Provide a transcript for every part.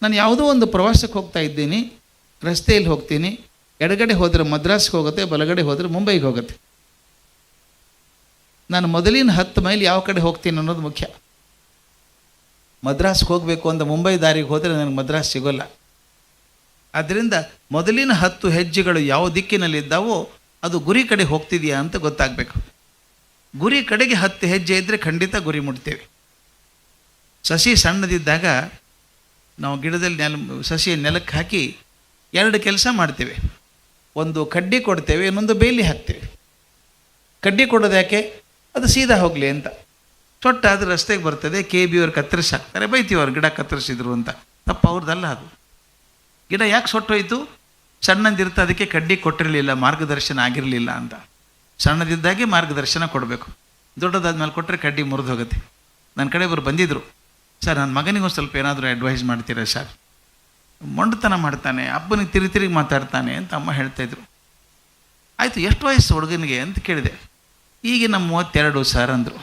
ನಾನು ಯಾವುದೋ ಒಂದು ಪ್ರವಾಸಕ್ಕೆ ಹೋಗ್ತಾ ಇದ್ದೀನಿ, ರಸ್ತೆಯಲ್ಲಿ ಹೋಗ್ತೀನಿ, ಎಡಗಡೆ ಹೋದರೆ ಮದ್ರಾಸ್ಗೆ ಹೋಗುತ್ತೆ, ಬಲಗಡೆ ಹೋದರೆ ಮುಂಬೈಗೆ ಹೋಗುತ್ತೆ. ನಾನು ಮೊದಲಿನ 10 ಮೈಲ್ ಯಾವ ಕಡೆ ಹೋಗ್ತೀನಿ ಅನ್ನೋದು ಮುಖ್ಯ. ಮದ್ರಾಸ್ಗೆ ಹೋಗಬೇಕು ಅಂತ ಮುಂಬೈ ದಾರಿಗೆ ಹೋದರೆ ನನಗೆ ಮದ್ರಾಸ್ ಸಿಗೋಲ್ಲ. ಆದ್ದರಿಂದ ಮೊದಲಿನ 10 ಹೆಜ್ಜೆಗಳು ಯಾವ ದಿಕ್ಕಿನಲ್ಲಿದ್ದಾವೋ ಅದು ಗುರಿ ಕಡೆ ಹೋಗ್ತಿದೆಯಾ ಅಂತ ಗೊತ್ತಾಗಬೇಕು. ಗುರಿ ಕಡೆಗೆ 10 ಹೆಜ್ಜೆ ಇದ್ದರೆ ಖಂಡಿತ ಗುರಿ ಮುಟ್ತೇವೆ. ಸಸಿ ಸಣ್ಣದಿದ್ದಾಗ ನಾವು ಗಿಡದಲ್ಲಿ ಸಸಿ ನೆಲಕ್ಕೆ ಹಾಕಿ 2 ಕೆಲಸ ಮಾಡ್ತೇವೆ. ಒಂದು ಕಡ್ಡಿ ಕೊಡ್ತೇವೆ, ಇನ್ನೊಂದು ಬೇಲಿ ಹಾಕ್ತೇವೆ. ಕಡ್ಡಿ ಕೊಡೋದು ಯಾಕೆ? ಅದು ಸೀದಾ ಹೋಗಲಿ ಅಂತ. ಚೊಟ್ಟಾದರೆ ರಸ್ತೆಗೆ ಬರ್ತದೆ, KB ಅವ್ರು ಕತ್ತರಿಸಿ ಹಾಕ್ತಾರೆ, ಬೈತೀವಿ ಅವ್ರು ಗಿಡ ಕತ್ತರಿಸಿದ್ರು ಅಂತ. ತಪ್ಪು ಅವ್ರದ್ದಲ್ಲ ಅದು. ಗಿಡ ಯಾಕೆ ಸೊಟ್ಟೋಯ್ತು? ಸಣ್ಣದಿರ್ತ ಅದಕ್ಕೆ ಕಡ್ಡಿ ಕೊಟ್ಟಿರಲಿಲ್ಲ, ಮಾರ್ಗದರ್ಶನ ಆಗಿರಲಿಲ್ಲ ಅಂತ. ಸಣ್ಣದಿದ್ದಾಗೆ ಮಾರ್ಗದರ್ಶನ ಕೊಡಬೇಕು. ದೊಡ್ಡದಾದ್ಮೇಲೆ ಕೊಟ್ಟರೆ ಕಡ್ಡಿ ಮುರಿದು ಹೋಗುತ್ತೆ. ನನ್ನ ಕಡೆ ಒಬ್ಬರು ಬಂದಿದ್ದರು, ಸರ್ ನನ್ನ ಮಗನಿಗೂ ಸ್ವಲ್ಪ ಏನಾದರೂ ಅಡ್ವೈಸ್ ಮಾಡ್ತೀರಾ ಸರ್, ಮೊಂಡತನ ಮಾಡ್ತಾನೆ, ಅಪ್ಪನಿಗೆ ತಿರುಗಿ ಮಾತಾಡ್ತಾನೆ ಅಂತ ಅಮ್ಮ ಹೇಳ್ತಾಯಿದ್ರು. ಆಯಿತು, ಎಷ್ಟು ವಯಸ್ಸು ಹುಡುಗನಿಗೆ ಅಂತ ಕೇಳಿದೆ. ಈಗಿನ 32 ಸರ್ ಅಂದರು.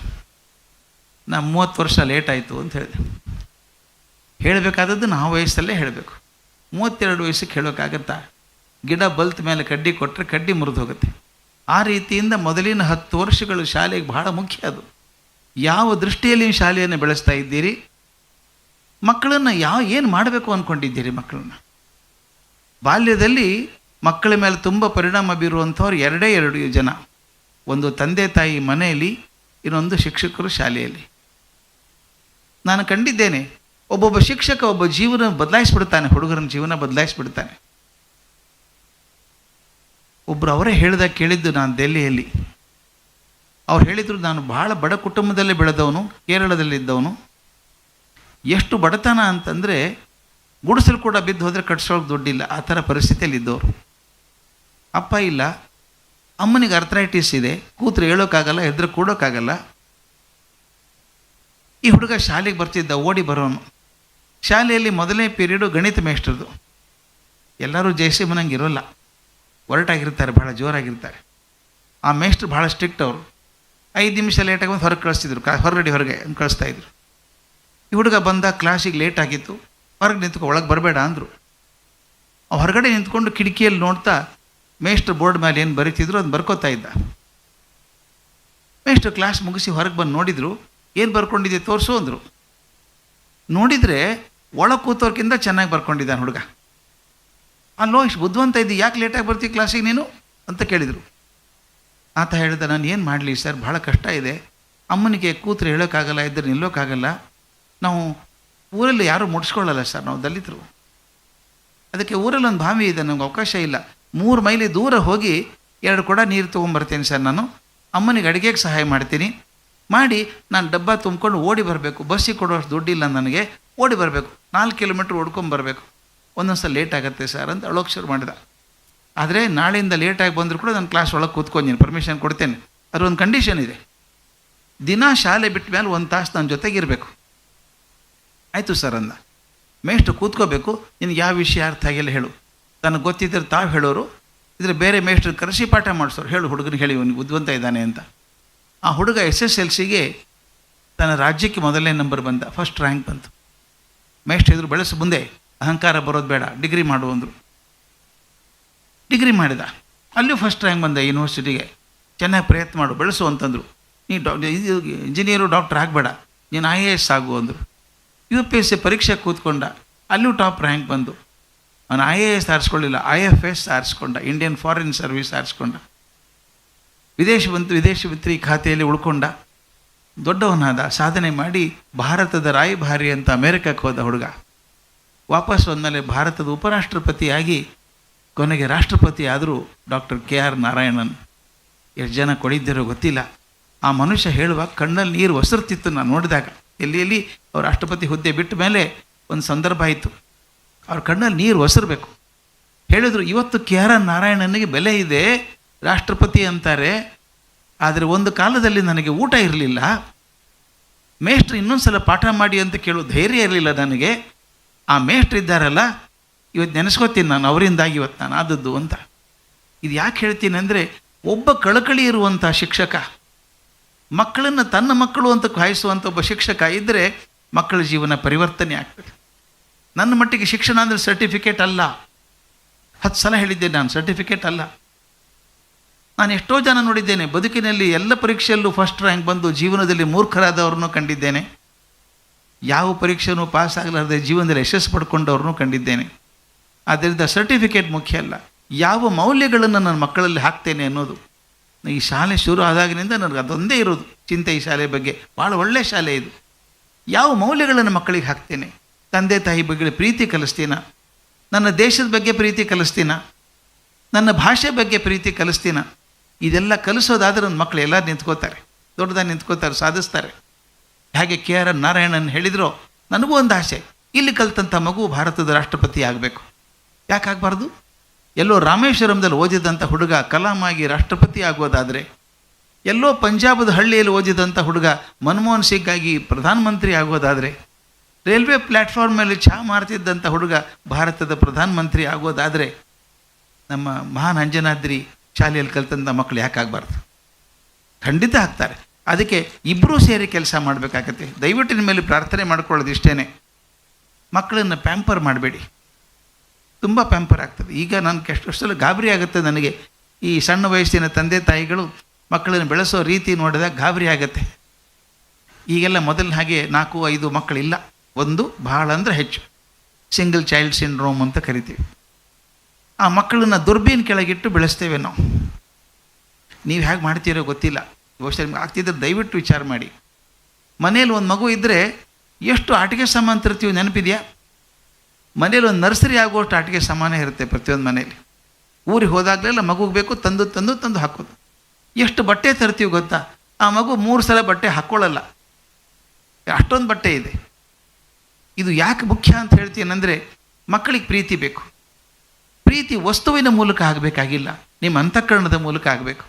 ನಾನು 30 ವರ್ಷ ಲೇಟ್ ಆಯಿತು ಅಂತ ಹೇಳಿದೆ. ಹೇಳಬೇಕಾದದ್ದು ನಾವು ವಯಸ್ಸಲ್ಲೇ ಹೇಳಬೇಕು. 32 ವಯಸ್ಸಿಗೆ ಹೇಳೋಕ್ಕಾಗತ್ತಾ? ಗಿಡ ಬಲ್ತ ಮೇಲೆ ಕಡ್ಡಿ ಕೊಟ್ಟರೆ ಕಡ್ಡಿ ಮುರಿದು ಹೋಗುತ್ತೆ. ಆ ರೀತಿಯಿಂದ ಮೊದಲಿನ 10 ವರ್ಷಗಳು ಶಾಲೆಗೆ ಬಹಳ ಮುಖ್ಯ. ಅದು ಯಾವ ದೃಷ್ಟಿಯಲ್ಲಿ ಶಾಲೆಯನ್ನು ಬೆಳೆಸ್ತಾ ಇದ್ದೀರಿ, ಮಕ್ಕಳನ್ನು ಏನು ಮಾಡಬೇಕು ಅಂದ್ಕೊಂಡಿದ್ದೀರಿ? ಮಕ್ಕಳನ್ನು ಬಾಲ್ಯದಲ್ಲಿ ಮಕ್ಕಳ ಮೇಲೆ ತುಂಬ ಪರಿಣಾಮ ಬೀರುವಂಥವ್ರು 2 ಜನ. ಒಂದು ತಂದೆ ತಾಯಿ ಮನೆಯಲ್ಲಿ, ಇನ್ನೊಂದು ಶಿಕ್ಷಕರು ಶಾಲೆಯಲ್ಲಿ. ನಾನು ಕಂಡಿದ್ದೇನೆ, ಒಬ್ಬೊಬ್ಬ ಶಿಕ್ಷಕ ಒಬ್ಬ ಜೀವನ ಬದಲಾಯಿಸ್ಬಿಡ್ತಾನೆ, ಹುಡುಗರನ್ನ ಜೀವನ ಬದಲಾಯಿಸ್ಬಿಡ್ತಾನೆ. ಒಬ್ಬರು ಅವರೇ ಹೇಳಿದಾಗ ಕೇಳಿದ್ದು ನಾನು ದೆಹಲಿಯಲ್ಲಿ. ಅವ್ರು ಹೇಳಿದರು, ನಾನು ಬಹಳ ಬಡ ಕುಟುಂಬದಲ್ಲಿ ಬೆಳೆದವನು, ಕೇರಳದಲ್ಲಿದ್ದವನು. ಎಷ್ಟು ಬಡತನ ಅಂತಂದರೆ ಗುಡಿಸಲು ಕೂಡ ಬಿದ್ದು ಹೋದರೆ ಕಟ್ಸೋಕೆ ದುಡ್ಡಿಲ್ಲ, ಆ ಥರ ಪರಿಸ್ಥಿತಿಯಲ್ಲಿ ಇದ್ದವರು. ಅಪ್ಪ ಇಲ್ಲ, ಅಮ್ಮನಿಗೆ ಅರ್ಥರೈಟಿಸ್ ಇದೆ, ಕೂತ್ರೆ ಹೇಳೋಕ್ಕಾಗಲ್ಲ, ಎದ್ರೆ ಕೂಡೋಕ್ಕಾಗಲ್ಲ. ಈ ಹುಡುಗ ಶಾಲೆಗೆ ಬರ್ತಿದ್ದ, ಓಡಿ ಬರೋನು. ಶಾಲೆಯಲ್ಲಿ ಮೊದಲನೇ ಪೀರಿಯಡು ಗಣಿತ ಮೇಷ್ಟ್ರದು. ಎಲ್ಲರೂ ಜಯಸಿಂಹನಂಗೆ ಇರೋಲ್ಲ, ಒರಟಾಗಿರ್ತಾರೆ, ಭಾಳ ಜೋರಾಗಿರ್ತಾರೆ. ಆ ಮೇಷ್ಟ್ರು ಭಾಳ ಸ್ಟ್ರಿಕ್ಟ್ ಅವರು. 5 ನಿಮಿಷ ಲೇಟಾಗಿ ಬಂದು ಹೊರಗೆ ಕಳಿಸ್ತಿದ್ರು, ಹೊರಗೆ ಕಳಿಸ್ತಾಯಿದ್ರು. ಈ ಹುಡುಗ ಬಂದ, ಕ್ಲಾಸಿಗೆ ಲೇಟ್ ಆಗಿತ್ತು, ಹೊರಗೆ ನಿಂತ್ಕೊ, ಒಳಗೆ ಬರಬೇಡ ಅಂದರು. ಹೊರಗಡೆ ನಿಂತ್ಕೊಂಡು ಕಿಟಕಿಯಲ್ಲಿ ನೋಡ್ತಾ ಮೇಷ್ಟ್ರು ಬೋರ್ಡ್ ಮೇಲೆ ಏನು ಬರೀತಿದ್ರು ಅದು ಬರ್ಕೋತಾ ಇದ್ದ. ಮೇಷ್ಟ್ರು ಕ್ಲಾಸ್ ಮುಗಿಸಿ ಹೊರಗೆ ಬಂದು ನೋಡಿದರು. ಏನು ಬರ್ಕೊಂಡಿದ್ದೆ ತೋರಿಸು ಅಂದರು. ನೋಡಿದರೆ ಒಳಗೆ ಕೂತೋರ್ಕಿಂತ ಚೆನ್ನಾಗಿ ಬರ್ಕೊಂಡಿದ್ದಾನೆ ಹುಡುಗ. ಅಲ್ಲೋ, ಇಷ್ಟು ಬುದ್ಧಿವಂತ ಇದ್ದಿ, ಯಾಕೆ ಲೇಟಾಗಿ ಬರ್ತೀವಿ ಕ್ಲಾಸಿಗೆ ನೀನು ಅಂತ ಕೇಳಿದರು. ಆತ ಹೇಳಿದ, ನಾನು ಏನು ಮಾಡಲಿ ಸರ್, ಭಾಳ ಕಷ್ಟ ಇದೆ. ಅಮ್ಮನಿಗೆ ಕೂತ್ರೆ ಹೇಳೋಕ್ಕಾಗಲ್ಲ, ಇದ್ದರೆ ನಿಲ್ಲೋಕ್ಕಾಗಲ್ಲ. ನಾವು ಊರಲ್ಲಿ ಯಾರೂ ಮುಡಿಸ್ಕೊಳ್ಳಲ್ಲ ಸರ್, ನಾವು ದಲಿತರು. ಅದಕ್ಕೆ ಊರಲ್ಲಿ ಒಂದು ಬಾವಿ ಇದೆ, ನಮ್ಗೆ ಅವಕಾಶ ಇಲ್ಲ. 3 ಮೈಲಿ ದೂರ ಹೋಗಿ 2 ಕೊಡ ನೀರು ತೊಗೊಂಬರ್ತೀನಿ ಸರ್. ನಾನು ಅಮ್ಮನಿಗೆ ಅಡುಗೆಗೆ ಸಹಾಯ ಮಾಡ್ತೀನಿ, ಮಾಡಿ ನಾನು ಡಬ್ಬ ತುಂಬ್ಕೊಂಡು ಓಡಿ ಬರಬೇಕು. ಬಸ್ಸಿಗೆ ಕೊಡೋಷ್ಟು ದುಡ್ಡಿಲ್ಲ ನನಗೆ, ಓಡಿ ಬರಬೇಕು, 4 ಕಿಲೋಮೀಟ್ರ್ ಓಡ್ಕೊಂಬರ್ಬೇಕು. ಒಂದೊಂದು ಸಲ ಲೇಟ್ ಆಗುತ್ತೆ ಸರ್ ಅಂತ ಅಳೋಕೆ ಶುರು ಮಾಡಿದ. ಆದರೆ ನಾಳೆಯಿಂದ ಲೇಟಾಗಿ ಬಂದರೂ ಕೂಡ ನಾನು ಕ್ಲಾಸ್ ಒಳಗೆ ಕೂತ್ಕೊಂಡು ಪರ್ಮಿಷನ್ ಕೊಡ್ತೇನೆ. ಅದರೊಂದು ಕಂಡೀಷನ್ ಇದೆ, ದಿನ ಶಾಲೆ ಬಿಟ್ಟ ಮೇಲೆ 1 ತಾಸು ನನ್ನ ಜೊತೆಗಿರಬೇಕು. ಆಯಿತು ಸರ್ ಅಂದ. ಮೇಷ್ಟ್ರು ಕೂತ್ಕೋಬೇಕು, ನಿನಗೆ ಯಾವ ವಿಷಯ ಅರ್ಥ ಆಗಿಲ್ಲ ಹೇಳು. ತನಗೆ ಗೊತ್ತಿದ್ದರೆ ತಾವು ಹೇಳೋರು, ಇದ್ರೆ ಬೇರೆ ಮೇಷ್ಟ್ರು ಕರೆಸಿ ಪಾಠ ಮಾಡಿಸೋರು. ಹೇಳು ಹುಡುಗನಿಗೆ, ಹೇಳಿ ಇವನಿಗೆ ಬುದ್ಧಿವಂತ ಇದ್ದಾನೆ ಅಂತ. ಆ ಹುಡುಗ SSLCಗೆ ತನ್ನ ರಾಜ್ಯಕ್ಕೆ ಮೊದಲನೇ ನಂಬರ್ ಬಂದ, ಫಸ್ಟ್ ರ್ಯಾಂಕ್ ಬಂತು. ಮೇಷ್ಟ್ರು ಇದ್ರು, ಬೆಳೆಸು, ಮುಂದೆ ಅಹಂಕಾರ ಬರೋದು ಬೇಡ, ಡಿಗ್ರಿ ಮಾಡು ಅಂದರು. ಡಿಗ್ರಿ ಮಾಡಿದ, ಅಲ್ಲೂ ಫಸ್ಟ್ ರ್ಯಾಂಕ್ ಬಂದ. ಯೂನಿವರ್ಸಿಟಿಗೆ ಚೆನ್ನಾಗಿ ಪ್ರಯತ್ನ ಮಾಡು, ಬೆಳೆಸು ಅಂತಂದರು. ನೀ ಇಂಜಿನಿಯರು ಡಾಕ್ಟ್ರ್ ಆಗಬೇಡ, ನೀನು IAS ಆಗು ಅಂದರು. UPSC ಪರೀಕ್ಷೆ ಕೂತ್ಕೊಂಡ, ಅಲ್ಲೂ ಟಾಪ್ ರ್ಯಾಂಕ್ ಬಂದು. ಅವನು IAS ಆರಿಸ್ಕೊಳ್ಳಿಲ್ಲ, IFS ಆರಿಸ್ಕೊಂಡ, ಇಂಡಿಯನ್ ಫಾರಿನ್ ಸರ್ವಿಸ್ ಆರಿಸ್ಕೊಂಡ. ವಿದೇಶಿ ವಿತ್ರಿ ಖಾತೆಯಲ್ಲಿ ಉಳ್ಕೊಂಡ, ದೊಡ್ಡವನಾದ, ಸಾಧನೆ ಮಾಡಿ ಭಾರತದ ರಾಯಭಾರಿ ಅಂತ ಅಮೇರಿಕಕ್ಕೆ ಹೋದ ಹುಡುಗ. ವಾಪಸ್ ಬಂದಮೇಲೆ ಭಾರತದ ಉಪರಾಷ್ಟ್ರಪತಿಯಾಗಿ ಕೊನೆಗೆ ರಾಷ್ಟ್ರಪತಿ ಆದರೂ ಡಾಕ್ಟರ್ KR ನಾರಾಯಣನ್. ಎಷ್ಟು ಜನ ಕೊಡಿದ್ದಿರೋ ಗೊತ್ತಿಲ್ಲ. ಆ ಮನುಷ್ಯ ಹೇಳುವಾಗ ಕಣ್ಣಲ್ಲಿ ನೀರು ಒಸರ್ತಿತ್ತು. ನಾನು ನೋಡಿದಾಗ ಎಲ್ಲಿ ಅವ್ರು ರಾಷ್ಟ್ರಪತಿ ಹುದ್ದೆ ಬಿಟ್ಟ ಮೇಲೆ ಒಂದು ಸಂದರ್ಭ ಆಯಿತು, ಅವ್ರ ಕಣ್ಣಲ್ಲಿ ನೀರು ಒಸರಬೇಕು. ಹೇಳಿದ್ರು, ಇವತ್ತು KR ನಾರಾಯಣನಿಗೆ ಬೆಲೆ ಇದೆ, ರಾಷ್ಟ್ರಪತಿ ಅಂತಾರೆ. ಆದರೆ ಒಂದು ಕಾಲದಲ್ಲಿ ನನಗೆ ಊಟ ಇರಲಿಲ್ಲ, ಮೇಷ್ಟ್ರು ಇನ್ನೊಂದು ಸಲ ಪಾಠ ಮಾಡಿ ಅಂತ ಕೇಳೋ ಧೈರ್ಯ ಇರಲಿಲ್ಲ ನನಗೆ. ಆ ಮೇಷ್ಟ್ರು ಇದ್ದಾರಲ್ಲ, ಇವತ್ತು ನೆನೆಸ್ಕೋತೀನಿ ನಾನು, ಅವರಿಂದಾಗಿ ಇವತ್ತು ನಾನು ಆದದ್ದು ಅಂತ. ಇದು ಯಾಕೆ ಹೇಳ್ತೀನಿ ಅಂದರೆ, ಒಬ್ಬ ಕಳಕಳಿ ಇರುವಂಥ ಶಿಕ್ಷಕ, ಮಕ್ಕಳನ್ನು ತನ್ನ ಮಕ್ಕಳು ಅಂತ ಕಾಯಿಸುವಂಥ ಒಬ್ಬ ಶಿಕ್ಷಕ ಇದ್ದರೆ ಮಕ್ಕಳ ಜೀವನ ಪರಿವರ್ತನೆ ಆಗ್ತದೆ. ನನ್ನ ಮಟ್ಟಿಗೆ ಶಿಕ್ಷಣ ಅಂದರೆ ಸರ್ಟಿಫಿಕೇಟ್ ಅಲ್ಲ. 10 ಸಲ ಹೇಳಿದ್ದೇನೆ ನಾನು, ಸರ್ಟಿಫಿಕೇಟ್ ಅಲ್ಲ. ನಾನು ಎಷ್ಟೋ ಜನ ನೋಡಿದ್ದೇನೆ ಬದುಕಿನಲ್ಲಿ ಎಲ್ಲ ಪರೀಕ್ಷೆಯಲ್ಲೂ ಫಸ್ಟ್ ರ್ಯಾಂಕ್ ಬಂದು ಜೀವನದಲ್ಲಿ ಮೂರ್ಖರಾದವ್ರನ್ನೂ ಕಂಡಿದ್ದೇನೆ. ಯಾವ ಪರೀಕ್ಷೆನೂ ಪಾಸ್ ಆಗಲಾರದೆ ಜೀವನದಲ್ಲಿ ಯಶಸ್ಸು ಪಡ್ಕೊಂಡವ್ರನ್ನೂ ಕಂಡಿದ್ದೇನೆ. ಆದ್ದರಿಂದ ಸರ್ಟಿಫಿಕೇಟ್ ಮುಖ್ಯ ಅಲ್ಲ, ಯಾವ ಮೌಲ್ಯಗಳನ್ನು ನನ್ನ ಮಕ್ಕಳಲ್ಲಿ ಹಾಕ್ತೇನೆ ಅನ್ನೋದು. ಈ ಶಾಲೆ ಶುರು ಆದಾಗಿನಿಂದ ನನಗೆ ಅದೊಂದೇ ಇರೋದು ಚಿಂತೆ ಈ ಶಾಲೆ ಬಗ್ಗೆ. ಭಾಳ ಒಳ್ಳೆಯ ಶಾಲೆ ಇದು. ಯಾವ ಮೌಲ್ಯಗಳನ್ನು ಮಕ್ಕಳಿಗೆ ಹಾಕ್ತೇನೆ? ತಂದೆ ತಾಯಿ ಬಗ್ಗೆ ಪ್ರೀತಿ ಕಲಿಸ್ತೀನ, ನನ್ನ ದೇಶದ ಬಗ್ಗೆ ಪ್ರೀತಿ ಕಲಿಸ್ತೀನ, ನನ್ನ ಭಾಷೆ ಬಗ್ಗೆ ಪ್ರೀತಿ ಕಲಿಸ್ತೀನ. ಇದೆಲ್ಲ ಕಲಿಸೋದಾದರೆ ನನ್ನ ಮಕ್ಕಳು ಎಲ್ಲರೂ ನಿಂತ್ಕೋತಾರೆ, ದೊಡ್ಡದಾಗಿ ನಿಂತ್ಕೋತಾರೆ, ಸಾಧಿಸ್ತಾರೆ. ಹಾಗೆ KR ನಾರಾಯಣನ್ ಹೇಳಿದ್ರು, ನನಗೂ ಒಂದು ಆಸೆ, ಇಲ್ಲಿ ಕಲಿತಂಥ ಮಗು ಭಾರತದ ರಾಷ್ಟ್ರಪತಿ ಆಗಬೇಕು. ಯಾಕಾಗಬಾರ್ದು? ಎಲ್ಲೋ ರಾಮೇಶ್ವರಂದಲ್ಲಿ ಓದಿದಂಥ ಹುಡುಗ ಕಲಾಂ ಆಗಿ ರಾಷ್ಟ್ರಪತಿ ಆಗೋದಾದರೆ, ಎಲ್ಲೋ ಪಂಜಾಬದ ಹಳ್ಳಿಯಲ್ಲಿ ಓದಿದಂಥ ಹುಡುಗ ಮನಮೋಹನ್ ಸಿಂಗ್ ಆಗಿ ಪ್ರಧಾನಮಂತ್ರಿ ಆಗೋದಾದರೆ, ರೈಲ್ವೆ ಪ್ಲ್ಯಾಟ್ಫಾರ್ಮ್ ಮೇಲೆ ಚಹಾ ಮಾರ್ತಿದ್ದಂಥ ಹುಡುಗ ಭಾರತದ ಪ್ರಧಾನಮಂತ್ರಿ ಆಗೋದಾದರೆ, ನಮ್ಮ ಮಹಾನ್ ಅಂಜನಾದ್ರಿ ಶಾಲೆಯಲ್ಲಿ ಕಲಿತಂಥ ಮಕ್ಕಳು ಯಾಕಾಗಬಾರ್ದು? ಖಂಡಿತ ಆಗ್ತಾರೆ. ಅದಕ್ಕೆ ಇಬ್ಬರೂ ಸೇರಿ ಕೆಲಸ ಮಾಡಬೇಕಾಗತ್ತೆ. ದಯವಿಟ್ಟು ನಿಮ್ಮ ಮೇಲೆ ಪ್ರಾರ್ಥನೆ ಮಾಡ್ಕೊಳ್ಳೋದು ಇಷ್ಟೇ, ಮಕ್ಕಳನ್ನು ಪ್ಯಾಂಪರ್ ಮಾಡಬೇಡಿ. ತುಂಬ ಪ್ಯಾಂಪರ್ ಆಗ್ತದೆ. ಈಗ ನನಗೆ ಎಷ್ಟೆಷ್ಟೆಲ್ಲ ಗಾಬರಿ ಆಗುತ್ತೆ ನನಗೆ. ಈ ಸಣ್ಣ ವಯಸ್ಸಿನ ತಂದೆ ತಾಯಿಗಳು ಮಕ್ಕಳನ್ನು ಬೆಳೆಸೋ ರೀತಿ ನೋಡಿದಾಗ ಗಾಬರಿ ಆಗುತ್ತೆ. ಈಗೆಲ್ಲ ಮೊದಲ ಹಾಗೆ 4-5 ಮಕ್ಕಳಿಲ್ಲ, ಒಂದು ಭಾಳ ಅಂದರೆ ಹೆಚ್ಚು. ಸಿಂಗಲ್ ಚೈಲ್ಡ್ ಸಿಂಡ್ರೋಮ್ ಅಂತ ಕರಿತೀವಿ. ಆ ಮಕ್ಕಳನ್ನು ದುರ್ಬೀನ್ ಕೆಳಗಿಟ್ಟು ಬೆಳೆಸ್ತೇವೆ ನಾವು. ನೀವು ಹೇಗೆ ಮಾಡ್ತೀರೋ ಗೊತ್ತಿಲ್ಲ, ಬಹುಶಃ ನಿಮ್ಗೆ ಆಗ್ತಿದ್ರೆ ದಯವಿಟ್ಟು ವಿಚಾರ ಮಾಡಿ. ಮನೇಲಿ ಒಂದು ಮಗು ಇದ್ದರೆ ಎಷ್ಟು ಆಟಿಕೆ ಸಾಮಾನು ತರ್ತೀವಿ ನೆನಪಿದೆಯಾ? ಮನೇಲಿ ಒಂದು ನರ್ಸರಿ ಆಗುವಷ್ಟು ಆಟಿಕೆ ಸಾಮಾನೇ ಇರುತ್ತೆ ಪ್ರತಿಯೊಂದು ಮನೇಲಿ. ಊರಿಗೆ ಹೋದಾಗಲೆಲ್ಲ ಮಗುಗೆ ಬೇಕು, ತಂದು ಹಾಕೋದು. ಎಷ್ಟು ಬಟ್ಟೆ ತರ್ತೀವಿ ಗೊತ್ತಾ? ಆ ಮಗು 3 ಸಲ ಬಟ್ಟೆ ಹಾಕ್ಕೊಳ್ಳಲ್ಲ, ಅಷ್ಟೊಂದು ಬಟ್ಟೆ ಇದೆ. ಇದು ಯಾಕೆ ಮುಖ್ಯ ಅಂತ ಹೇಳ್ತೀನಂದರೆ, ಮಕ್ಕಳಿಗೆ ಪ್ರೀತಿ ಬೇಕು. ಪ್ರೀತಿ ವಸ್ತುವಿನ ಮೂಲಕ ಆಗಬೇಕಾಗಿಲ್ಲ, ನಿಮ್ಮ ಅಂತಃಕರಣದ ಮೂಲಕ ಆಗಬೇಕು.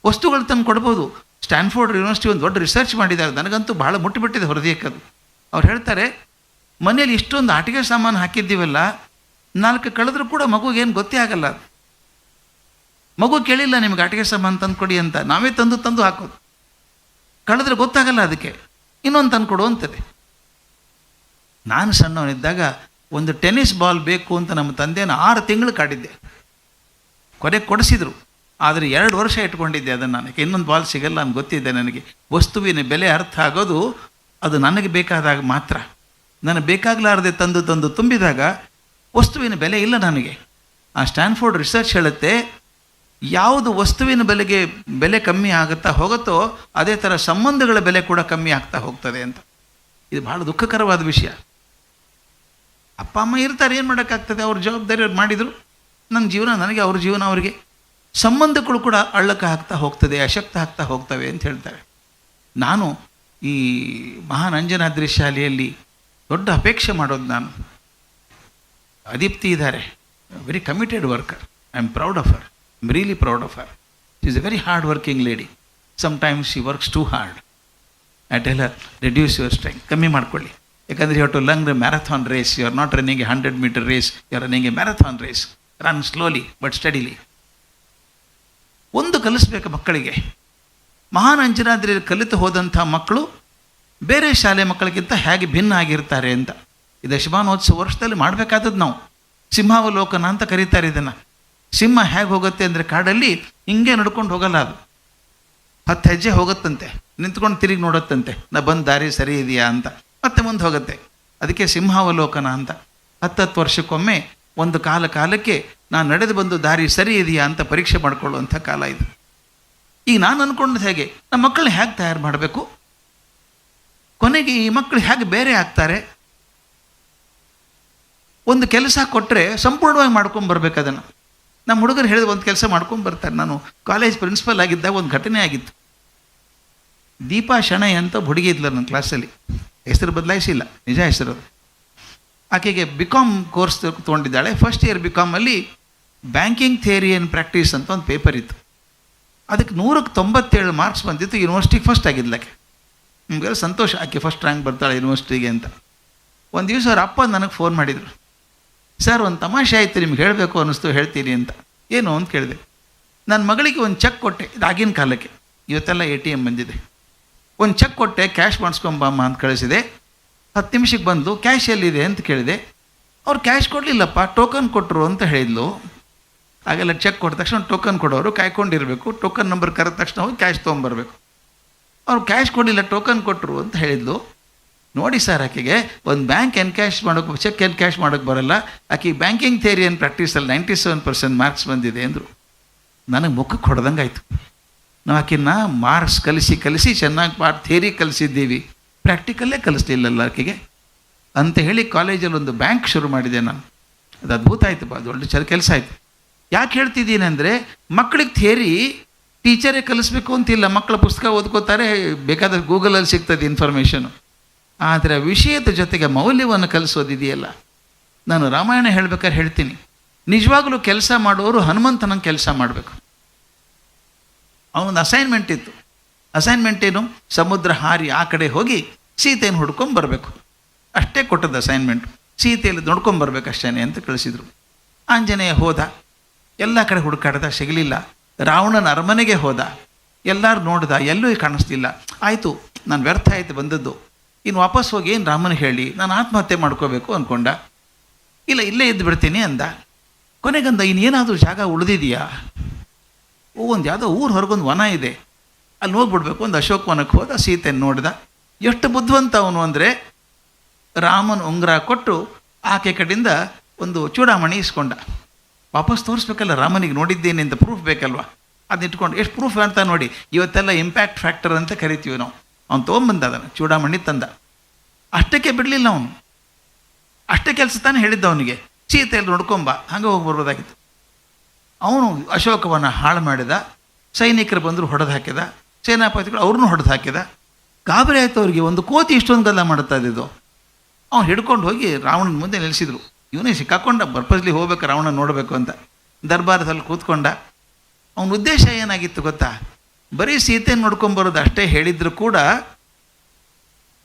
ವಸ್ತುಗಳು ತಂದು ಕೊಡ್ಬೋದು. ಸ್ಟ್ಯಾನ್ಫೋರ್ಡ್ ಯೂನಿವರ್ಸಿಟಿ ಒಂದು ದೊಡ್ಡ ರಿಸರ್ಚ್ ಮಾಡಿದ್ದಾರೆ, ನನಗಂತೂ ಭಾಳ ಮುಟ್ಟಿಬಿಟ್ಟಿದೆ ಹೃದಯಕ್ಕದು. ಅವ್ರು ಹೇಳ್ತಾರೆ, ಮನೇಲಿ ಇಷ್ಟೊಂದು ಆಟಿಕೆ ಸಾಮಾನು ಹಾಕಿದ್ದೀವಲ್ಲ, 4 ಕಳೆದ್ರೂ ಕೂಡ ಮಗುಗೇನು ಗೊತ್ತೇ ಆಗಲ್ಲ. ಮಗು ಕೇಳಿಲ್ಲ ನಿಮ್ಗೆ ಆಟಿಕೆ ಸಾಮಾನು ತಂದು ಕೊಡಿ ಅಂತ, ನಾವೇ ತಂದು ಹಾಕೋದು. ಕಳೆದ್ರೆ ಗೊತ್ತಾಗಲ್ಲ, ಅದಕ್ಕೆ ಇನ್ನೊಂದು ತಂದು ಕೊಡು ಅಂತದೆ. ನಾನು ಸಣ್ಣವನಿದ್ದಾಗ ಒಂದು ಟೆನ್ನಿಸ್ ಬಾಲ್ ಬೇಕು ಅಂತ ನಮ್ಮ ತಂದೆನ 6 ತಿಂಗಳು ಕಾಡಿದ್ದೆ. ಕೊನೆಗೆ ಕೊಡಿಸಿದ್ರು, ಆದರೆ 2 ವರ್ಷ ಇಟ್ಕೊಂಡಿದ್ದೆ ಅದನ್ನು. ನನಗೆ ಇನ್ನೊಂದು ಬಾಲ್ ಸಿಗಲ್ಲ ಅಂತ ಗೊತ್ತಿದ್ದೆ. ನನಗೆ ವಸ್ತುವಿನ ಬೆಲೆ ಅರ್ಥ ಆಗೋದು ಅದು ನನಗೆ ಬೇಕಾದಾಗ ಮಾತ್ರ. ನನಗೆ ಬೇಕಾಗಲಾರದೆ ತಂದು ತುಂಬಿದಾಗ ವಸ್ತುವಿನ ಬೆಲೆ ಇಲ್ಲ ನನಗೆ. ಆ ಸ್ಟ್ಯಾನ್ಫೋರ್ಡ್ ರಿಸರ್ಚ್ ಹೇಳುತ್ತೆ, ಯಾವುದು ವಸ್ತುವಿನ ಬೆಲೆ ಕಮ್ಮಿ ಆಗುತ್ತಾ ಹೋಗುತ್ತೋ ಅದೇ ಥರ ಸಂಬಂಧಗಳ ಬೆಲೆ ಕೂಡ ಕಮ್ಮಿ ಆಗ್ತಾ ಹೋಗ್ತದೆ ಅಂತ. ಇದು ಭಾಳ ದುಃಖಕರವಾದ ವಿಷಯ. ಅಪ್ಪ ಅಮ್ಮ ಇರ್ತಾರೆ, ಏನು ಮಾಡೋಕ್ಕಾಗ್ತದೆ, ಅವ್ರ ಜವಾಬ್ದಾರಿ ಅವ್ರು ಮಾಡಿದರು. ನನ್ನ ಜೀವನ ನನಗೆ, ಅವ್ರ ಜೀವನ ಅವರಿಗೆ. ಸಂಬಂಧಗಳು ಕೂಡ ಅಳ್ಳಕ ಆಗ್ತಾ ಹೋಗ್ತದೆ, ಅಶಕ್ತ ಆಗ್ತಾ ಹೋಗ್ತವೆ ಅಂತ ಹೇಳ್ತಾರೆ. ನಾನು ಈ ಮಹಾನ್ ಅಂಜನಾದ್ರಿ ಶಾಲೆಯಲ್ಲಿ ದೊಡ್ಡ ಅಪೇಕ್ಷೆ ಮಾಡೋದು ನಾನು. ಅದೀಪ್ತಿ ಇದ್ದಾರೆ, very committed worker. I am proud of her. I am really proud of her. She is a very hard working lady. Sometimes she works too hard. I tell her, reduce your strength, ಕಮ್ಮಿ ಮಾಡ್ಕೊಳ್ಳಿ. ಯಾಕಂದರೆ you have to learn the marathon race. You are not running a 100 metre race, you are running a marathon race. Run slowly but steadily. ಒಂದು ಕಲಿಸ್ಬೇಕು ಮಕ್ಕಳಿಗೆ. ಮಹಾನ್ ಅಂಜನಾದ್ರಿಯಲ್ಲಿ ಕಲಿತು ಹೋದಂಥ ಮಕ್ಕಳು ಬೇರೆ ಶಾಲೆ ಮಕ್ಕಳಿಗಿಂತ ಹೇಗೆ ಭಿನ್ನ ಆಗಿರ್ತಾರೆ ಅಂತ ಈ ದಶಮಾನೋತ್ಸವ ವರ್ಷದಲ್ಲಿ ಮಾಡಬೇಕಾದದ್ದು ನಾವು. ಸಿಂಹಾವಲೋಕನ ಅಂತ ಕರೀತಾರೆ ಇದನ್ನು. ಸಿಂಹ ಹೇಗೆ ಹೋಗುತ್ತೆ ಅಂದರೆ ಕಾಡಲ್ಲಿ ಹಿಂಗೆ ನಡ್ಕೊಂಡು ಹೋಗಲ್ಲ, ಅದು 10 ಹೆಜ್ಜೆ ಹೋಗುತ್ತಂತೆ, ನಿಂತ್ಕೊಂಡು ತಿರುಗಿ ನೋಡುತ್ತಂತೆ, ನಾ ಬಂದ ದಾರಿ ಸರಿ ಇದೆಯಾ ಅಂತ, ಮತ್ತೆ ಮುಂದೆ ಹೋಗುತ್ತೆ. ಅದಕ್ಕೆ ಸಿಂಹಾವಲೋಕನ ಅಂತ. 10 ವರ್ಷಕ್ಕೊಮ್ಮೆ ಒಂದು ಕಾಲಕ್ಕೆ ನಾನು ನಡೆದು ಬಂದು ದಾರಿ ಸರಿ ಇದೆಯಾ ಅಂತ ಪರೀಕ್ಷೆ ಮಾಡಿಕೊಳ್ಳುವಂಥ ಕಾಲ ಇದು. ಈಗ ನಾನು ಅಂದ್ಕೊಂಡದ್ದು ಹೇಗೆ, ನಮ್ಮ ಮಕ್ಕಳನ್ನ ಹೇಗೆ ತಯಾರು ಮಾಡಬೇಕು, ಕೊನೆಗೆ ಈ ಮಕ್ಕಳು ಹೇಗೆ ಬೇರೆ ಆಗ್ತಾರೆ. ಒಂದು ಕೆಲಸ ಕೊಟ್ಟರೆ ಸಂಪೂರ್ಣವಾಗಿ ಮಾಡ್ಕೊಂಬರ್ಬೇಕು ಅದನ್ನು. ನಮ್ಮ ಹುಡುಗರು ಹೇಳಿದ ಒಂದು ಕೆಲಸ ಮಾಡ್ಕೊಂಬರ್ತಾರೆ. ನಾನು ಕಾಲೇಜ್ ಪ್ರಿನ್ಸಿಪಲ್ ಆಗಿದ್ದಾಗ ಒಂದು ಘಟನೆ ಆಗಿತ್ತು. ದೀಪಾ ಶಣೈ ಅಂತ ಹುಡುಗಿ ಇದ್ಲು ನನ್ನ ಕ್ಲಾಸಲ್ಲಿ, ಹೆಸರು ಬದಲಾಯಿಸಿಲ್ಲ, ನಿಜ ಹೆಸರು. ಆಕೆಗೆ BCom ಕೋರ್ಸ್ ತೊಗೊಂಡಿದ್ದಾಳೆ. ಫಸ್ಟ್ ಇಯರ್ BComಲ್ಲಿ ಬ್ಯಾಂಕಿಂಗ್ ಥಿಯರಿ ಆ್ಯಂಡ್ ಪ್ರಾಕ್ಟೀಸ್ ಅಂತ ಒಂದು ಪೇಪರ್ ಇತ್ತು. ಅದಕ್ಕೆ 100ಕ್ಕೆ 97 ಮಾರ್ಕ್ಸ್ ಬಂದಿತ್ತು. ಯೂನಿವರ್ಸಿಟಿಗೆ ಫಸ್ಟ್ ಆಗಿದ್ಲಾಕೆ. ನಿಮಗೆಲ್ಲ ಸಂತೋಷ, ಆಕೆ ಫಸ್ಟ್ ರ್ಯಾಂಕ್ ಬರ್ತಾಳೆ ಯೂನಿವರ್ಸಿಟಿಗೆ ಅಂತ. ಒಂದು ದಿವಸ ಅವ್ರ ಅಪ್ಪ ನನಗೆ ಫೋನ್ ಮಾಡಿದರು, ಸರ್ ಒಂದು ತಮಾಷೆ ಆಯಿತು, ನಿಮ್ಗೆ ಹೇಳಬೇಕು ಅನ್ನಿಸ್ತು, ಹೇಳ್ತೀನಿ ಅಂತ. ಏನು ಅಂತ ಕೇಳಿದೆ. ನನ್ನ ಮಗಳಿಗೆ ಒಂದು ಚೆಕ್ ಕೊಟ್ಟೆ, ಇದಾಗಿನ ಕಾಲಕ್ಕೆ, ಇವತ್ತೆಲ್ಲ ATM ಬಂದಿದೆ. ಒಂದು ಚೆಕ್ ಕೊಟ್ಟೆ, ಕ್ಯಾಶ್ ಮಾಡಿಸ್ಕೊಂಬಮ್ಮ ಅಂತ ಕಳಿಸಿದೆ. 10 ನಿಮಿಷಕ್ಕೆ ಬಂದು ಕ್ಯಾಶ್ ಎಲ್ಲಿದೆ ಅಂತ ಕೇಳಿದೆ. ಅವ್ರು ಕ್ಯಾಶ್ ಕೊಡಲಿಲ್ಲಪ್ಪ, ಟೋಕನ್ ಕೊಟ್ಟರು ಅಂತ ಹೇಳಿದ್ಲು. ಹಾಗೆಲ್ಲ ಚೆಕ್ ಕೊಟ್ಟ ತಕ್ಷಣ ಟೋಕನ್ ಕೊಡೋರು ಕಾಯ್ಕೊಂಡಿರಬೇಕು. ಟೋಕನ್ ನಂಬರ್ ಕರೆದ ತಕ್ಷಣ ಹೋಗಿ ಕ್ಯಾಶ್ ತೊಗೊಂಬರ್ಬೇಕು. ಅವ್ರು ಕ್ಯಾಶ್ ಕೊಡಲಿಲ್ಲ, ಟೋಕನ್ ಕೊಟ್ಟರು ಅಂತ ಹೇಳಿದ್ಲು. ನೋಡಿ ಸರ್, ಆಕೆಗೆ ಒಂದು ಬ್ಯಾಂಕ್ ಎನ್ಕ್ಯಾಶ್ ಮಾಡೋಕ್ಕೆ, ಚೆಕ್ ಎನ್ಕ್ಯಾಶ್ ಮಾಡೋಕ್ಕೆ ಬರೋಲ್ಲ. ಆಕೆ ಬ್ಯಾಂಕಿಂಗ್ ಥಿಯರಿ ಆ್ಯಂಡ್ ಪ್ರಾಕ್ಟೀಸಲ್ಲಿ 97% ಮಾರ್ಕ್ಸ್ ಬಂದಿದೆ ಅಂದರು. ನನಗೆ ಮುಖಕ್ಕೆ ಹೊಡೆದಂಗೆ ಆಯಿತು. ನಾವು ಆಕೆನ ಮಾರ್ಕ್ಸ್ ಕಲಿಸಿ ಚೆನ್ನಾಗಿ ಥಿಯರಿ ಕಲಿಸಿದ್ದೀವಿ, ಪ್ರಾಕ್ಟಿಕಲ್ಲೇ ಕಲಿಸ್ಲಿಲ್ಲಲ್ಲ ಆಕೆಗೆ ಅಂತ ಹೇಳಿ ಕಾಲೇಜಲ್ಲಿ ಒಂದು ಬ್ಯಾಂಕ್ ಶುರು ಮಾಡಿದೆ ನಾನು. ಅದು ಅದ್ಭುತ ಆಯಿತು, ಅದು ಒಳ್ಳೆ ಕೆಲಸ ಆಯಿತು. ಯಾಕೆ ಹೇಳ್ತಿದ್ದೀನಿ ಅಂದರೆ, ಮಕ್ಕಳಿಗೆ ಥಿಯರಿ ಟೀಚರೇ ಕಲಿಸ್ಬೇಕು ಅಂತಿಲ್ಲ. ಮಕ್ಕಳ ಪುಸ್ತಕ ಓದ್ಕೋತಾರೆ, ಬೇಕಾದ ಗೂಗಲಲ್ಲಿ ಸಿಗ್ತದೆ ಇನ್ಫಾರ್ಮೇಷನು. ಆದರೆ ವಿಷಯದ ಜೊತೆಗೆ ಮೌಲ್ಯವನ್ನು ಕಲಿಸೋದಿದೆಯಲ್ಲ. ನಾನು ರಾಮಾಯಣ ಹೇಳ್ಬೇಕಾದ್ರೆ ಹೇಳ್ತೀನಿ, ನಿಜವಾಗಲೂ ಕೆಲಸ ಮಾಡೋರು ಹನುಮಂತನಂಗೆ ಕೆಲಸ ಮಾಡಬೇಕು. ಅವನೊಂದು ಅಸೈನ್ಮೆಂಟ್ ಇತ್ತು. ಅಸೈನ್ಮೆಂಟ್ ಏನು? ಸಮುದ್ರ ಹಾರಿ ಆ ಕಡೆ ಹೋಗಿ ಸೀತೆಯನ್ನು ಹುಡ್ಕೊಂಬರ್ಬೇಕು. ಅಷ್ಟೇ ಕೊಟ್ಟದ್ದು ಅಸೈನ್ಮೆಂಟು. ಸೀತೆಯಲ್ಲಿ ನೋಡ್ಕೊಂಬರ್ಬೇಕು ಅಷ್ಟೇ ಅಂತ ಕಳಿಸಿದರು. ಆಂಜನೇಯ ಹೋದ, ಎಲ್ಲ ಕಡೆ ಹುಡುಕಾಡ್ದ, ಸಿಗಲಿಲ್ಲ. ರಾವಣನ ಅರಮನೆಗೆ ಹೋದ, ಎಲ್ಲರೂ ನೋಡ್ದ, ಎಲ್ಲೂ ಕಾಣಿಸ್ಲಿಲ್ಲ. ಆಯಿತು, ನಾನು ವ್ಯರ್ಥ ಆಯಿತು ಬಂದದ್ದು, ಇನ್ನು ವಾಪಸ್ ಹೋಗಿ ಏನು ರಾಮನಿಗೆ ಹೇಳಿ ನಾನು ಆತ್ಮಹತ್ಯೆ ಮಾಡ್ಕೋಬೇಕು ಅಂದ್ಕೊಂಡ. ಇಲ್ಲ, ಇಲ್ಲೇ ಇದ್ದು ಬಿಡ್ತೀನಿ ಅಂದ. ಕೊನೆಗಂದ, ಇನ್ನೇನಾದರೂ ಜಾಗ ಉಳಿದಿದೆಯಾ? ಒಂದು ಯಾವುದೋ ಊರು ಹೊರಗೊಂದು ವನ ಇದೆ, ಅಲ್ಲಿ ಹೋಗ್ಬಿಡ್ಬೇಕು. ಒಂದು ಅಶೋಕ ವನಕ್ಕೆ ಹೋದ, ಸೀತೆಯನ್ನು ನೋಡ್ದ. ಎಷ್ಟು ಬುದ್ಧಿವಂತ ಅವನು ಅಂದರೆ, ರಾಮನ ಉಂಗುರ ಕೊಟ್ಟು ಆಕೆ ಕಡೆಯಿಂದ ಒಂದು ಚೂಡಾಮಣಿ ಇಸ್ಕೊಂಡ. ವಾಪಸ್ ತೋರಿಸ್ಬೇಕಲ್ಲ ರಾಮನಿಗೆ ನೋಡಿದ್ದೇನೆ ಅಂತ ಪ್ರೂಫ್ ಬೇಕಲ್ವ. ಅದನ್ನ ಇಟ್ಕೊಂಡು ಎಷ್ಟು ಪ್ರೂಫ್ ಅಂತ ನೋಡಿ, ಇವತ್ತೆಲ್ಲ ಇಂಪ್ಯಾಕ್ಟ್ ಫ್ಯಾಕ್ಟರ್ ಅಂತ ಕರಿತೀವಿ ನಾವು. ಅವ್ನು ತೊಗೊಂಬಂದ ಅದನ್ನು, ಚೂಡಾಮಣಿ ತಂದ. ಅಷ್ಟಕ್ಕೆ ಬಿಡಲಿಲ್ಲ ಅವನು, ಅಷ್ಟೇ ಕೆಲಸ ತಾನೇ ಹೇಳಿದ್ದ ಅವನಿಗೆ, ಸೀತೆಯಲ್ಲಿ ನೋಡ್ಕೊಂಬ, ಹಂಗೆ ಹೋಗಿ ಬರ್ಬೋದಾಗಿತ್ತು. ಅವನು ಅಶೋಕವನ್ನ ಹಾಳು ಮಾಡಿದ. ಸೈನಿಕರು ಬಂದರು, ಹೊಡೆದು ಹಾಕಿದ. ಸೇನಾಪತಿಗಳು ಅವ್ರನ್ನೂ ಹೊಡೆದು ಹಾಕಿದ. ಗಾಬರಿ ಆಯಿತು ಅವ್ರಿಗೆ, ಒಂದು ಕೋತಿ ಇಷ್ಟೊಂದು ಗಲ್ಲ ಮಾಡುತ್ತಾ ಇದ್ದಿದ್ದು. ಅವ್ನು ಹಿಡ್ಕೊಂಡು ಹೋಗಿ ರಾವಣನ ಮುಂದೆ ನಿಲ್ಲಿಸಿದ್ರು. ಇವನೇ ಸಿಕ್ಕಾಕೊಂಡ, ಪರ್ಪಸ್ಲಿ ಹೋಗ್ಬೇಕು ರಾವಣ ನೋಡಬೇಕು ಅಂತ. ದರ್ಬಾರದಲ್ಲಿ ಕೂತ್ಕೊಂಡ. ಅವನ ಉದ್ದೇಶ ಏನಾಗಿತ್ತು ಗೊತ್ತಾ? ಬರೀ ಸೀತೆಯನ್ನು ನೋಡ್ಕೊಂಬರೋದು ಅಷ್ಟೇ ಹೇಳಿದ್ರು ಕೂಡ